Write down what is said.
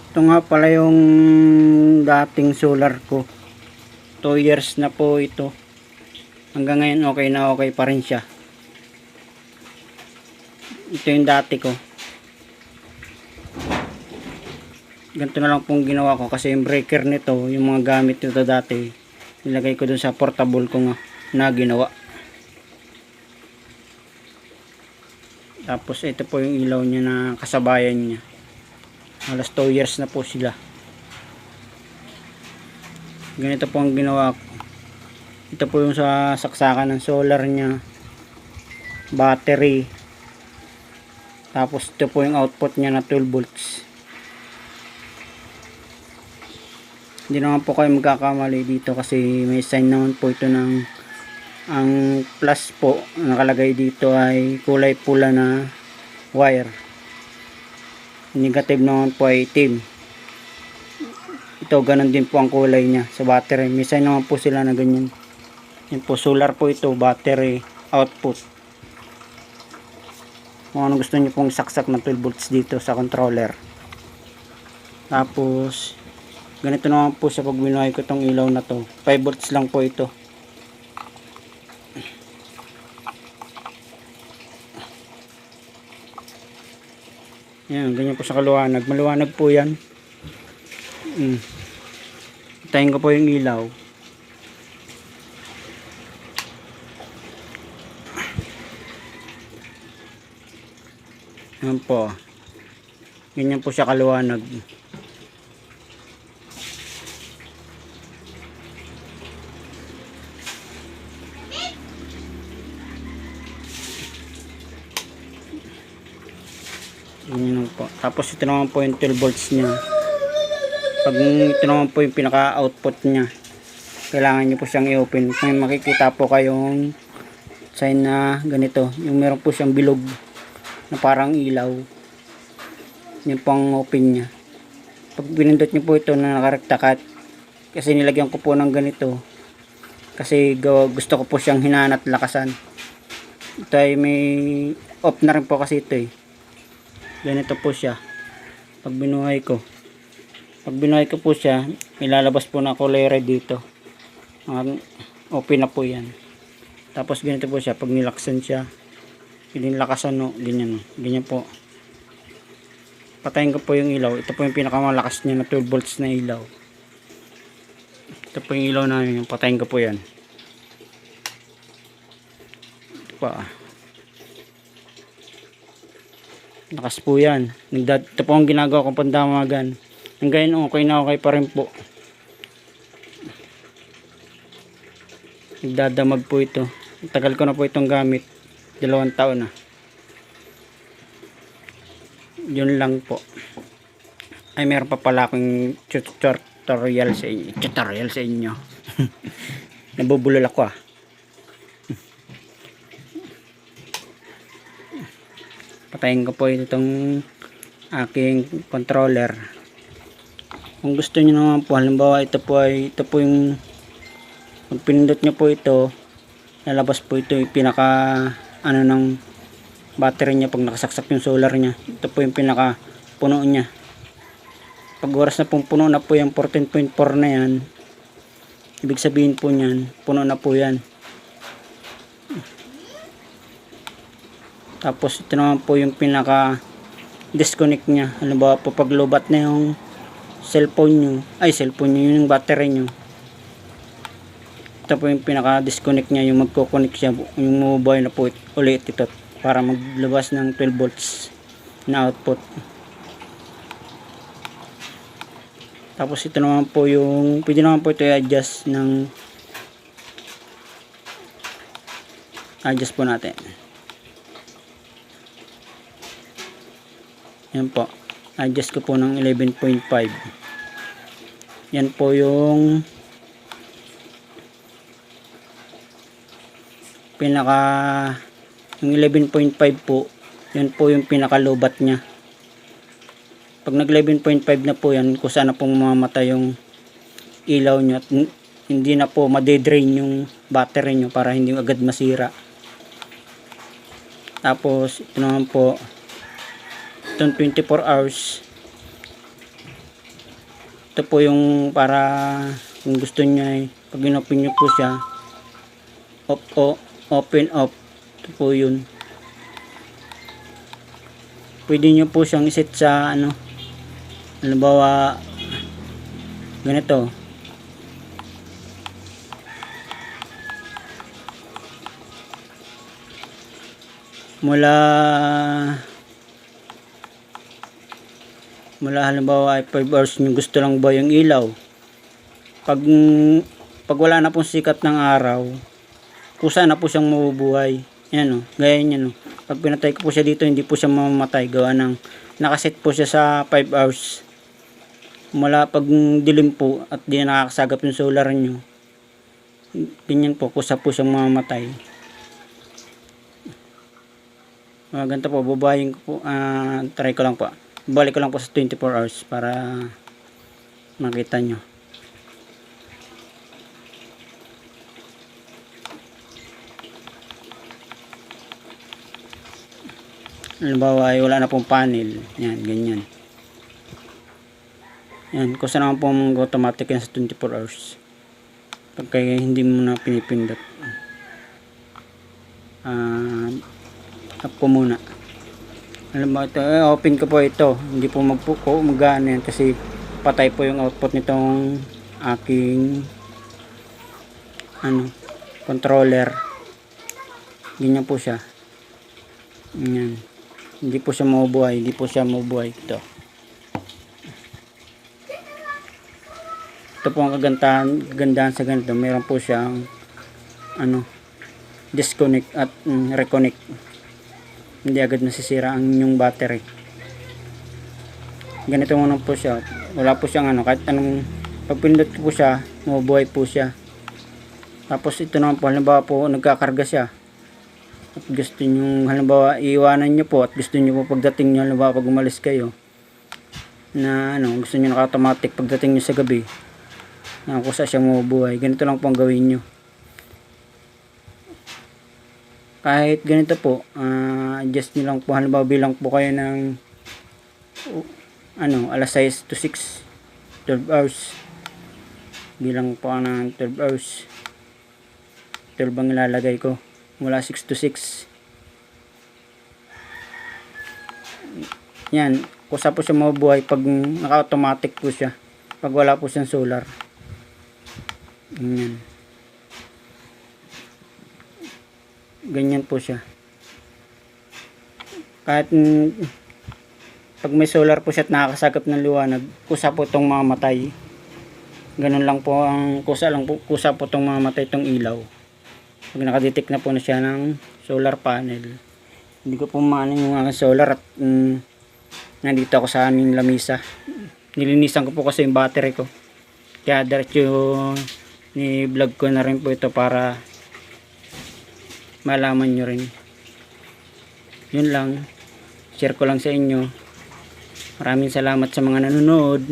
Ito nga pala yung dating solar ko. 2 years na po ito. Hanggang ngayon okay pa rin siya. Ito yung dati ko. Ganito na lang pong ginawa ko kasi yung breaker nito, yung mga gamit nito dati, nilagay ko dun sa portable ko nga na ginawa. Tapos ito po yung ilaw niya na kasabayan niya. Halos 2 years na po sila. Ganito po ang ginawa ko. Ito po yung sa saksakan ng solar niya, battery, tapos ito po yung output niya na 12 volts. Hindi naman po kayo magkakamali dito kasi may sign naman po ito ng ang plus po nakalagay dito ay kulay pula na wire. Negative naman po ay itim. Ito ganun din po ang kulay niya sa battery. May sign naman po sila na ganyan. Yan po, solar po ito, battery output. Kung ano gusto niyo pong saksak na 12 volts dito sa controller. Tapos ganito naman po sa pag binuhay ko tong ilaw na to, 5 volts lang po ito. Yan, ganyan po sa kaluwanag. Maliwanag po yan. Tayin ko po yung ilaw. Yan po. Ganyan po siya kaluwanag. Ganyan po. Tapos ito naman po yung 12 volts nya. Pag ito naman po yung pinaka output nya, kailangan nyo po siyang i-open. May makikita po kayong sign na ganito, yung meron po siyang bilog na parang ilaw. Yun po ang open nya. Pag pinindot nyo po ito na nakarekta cut, kasi nilagyan ko po ng ganito kasi gusto ko po siyang hinaan at lakasan. Ito ay may off na rin po kasi ito eh. Ganito po siya pag binuhay ko. Pag binuhay ko po siya, ilalabas po na kulay red dito. Open na po yan. Tapos ganito po siya pag nilaksan siya, nilakasan no, ganyan no. Ganyan po. Patayin ko po yung ilaw. Ito po yung pinakamalakas niya na 12 volts na ilaw. Ito po yung ilaw namin. Patayin ko po yan. Ito pa. Lakas po yan. Ito po ang ginagawa kong pandamagan. Hanggang okay na okay pa rin po. Nagdadamag po ito. Tagal ko na po itong gamit. 2 taon na. Yun lang po. Ay meron pa pala akong tutorial sa inyo. Tutorial sa inyo. Nabubulol ako ah. Patayin ko po itong aking controller. Kung gusto niyo naman po, halimbawa ito po yung pag pinindot nyo po ito, lalabas po ito yung pinaka ano ng battery niya pag nakasaksak yung solar niya. Ito po yung pinaka puno niya. Pag oras na pong puno na po yung 14.4 na yan, ibig sabihin po niyan, puno na po yan. Tapos ito naman po yung pinaka disconnect niya. Halimbawa po pag lobat na yung cellphone nyo, yung battery nyo, ito po yung pinaka disconnect niya, yung magko-connect siya, yung mobile na po ulit ito para maglabas ng 12 volts na output. Tapos ito naman po yung pwede naman po ito i-adjust adjust po natin. Yan po, adjust ko po ng 11.5. Yan po yung yung 11.5 po, yan po yung pinaka lobat nya. Pag nag 11.5 na po yan, kung sana pong mamatay yung ilaw nyo at hindi na po madedrain yung battery nyo para hindi agad masira. Tapos ito naman po, itong 24 hours ito po yung para kung gusto niya pag in-open nyo po siya, open off. Ito po yun. Pwede nyo po siyang iset sa ano, halimbawa ganito. Mula halimbawa ay 5 hours nyo gusto lang ba yung ilaw. Pag wala na pong sikat ng araw, kusa na po siyang mabubuhay. Yan o, gaya niyan o. Pag pinatay ko po siya dito, hindi po siya mamamatay. Gawa ng nakaset po siya sa 5 hours. Mula pag dilim po at di na nakakasagap yung solar nyo, ganyan po, kusa po siyang mamamatay. Ganito po, babayin ko po, try ko lang po. Balik ko lang po sa 24 hours para makita nyo. Halimbawa ay wala na pong panel. Yan, ganyan. Yan, kusa naman po automatic yan sa 24 hours. Pagka hindi mo na pinipindot. Up ko muna. Alam mo ito, open ko po ito. Hindi po mag-ano yan kasi patay po yung output nitong aking controller. Ganyan po siya. Ganyan. Hindi po siya mabubuhay. Ito. Ito po ang kagandahan sa ganito. Meron po siyang disconnect at reconnect. Hindi agad nasisira ang inyong battery. Ganito muna po siya. Wala po siyang kahit anong pag pindot po siya, mabubuhay po siya. Tapos ito naman po, halimbawa po nagkakarga siya at gusto nyo, halimbawa iiwanan nyo po at gusto nyo po pagdating nyo, halimbawa pag umalis kayo na gusto nyo naka-automatic pagdating nyo sa gabi na kusa siya mabubuhay. Ganito lang po ang gawin nyo. Kahit ganito po, adjust nyo lang po, halimbawa bilang po kayo ng alas 6 to 6, 12 hours. Bilang po ng 12 hours. 12 ang ilalagay ko mula 6 to 6. Yan, kusa po siya mabubuhay pag naka-automatic po siya. Pag wala po siyang solar. Yan. Ganyan po siya. Kahit pag may solar po siya at nakakasagap ng liwanag, kusa po itong mamatay. Ganun lang po ang kusa po itong mamatay itong ilaw. Pag nakadetect na po na siya ng solar panel. Hindi ko po maano yung solar at nandito ako sa aming lamisa. Nilinisan ko po kasi yung battery ko. Kaya diretso ni-vlog ko na rin po ito para malaman nyo rin. Yun lang. Share ko lang sa inyo. Maraming salamat sa mga nanonood.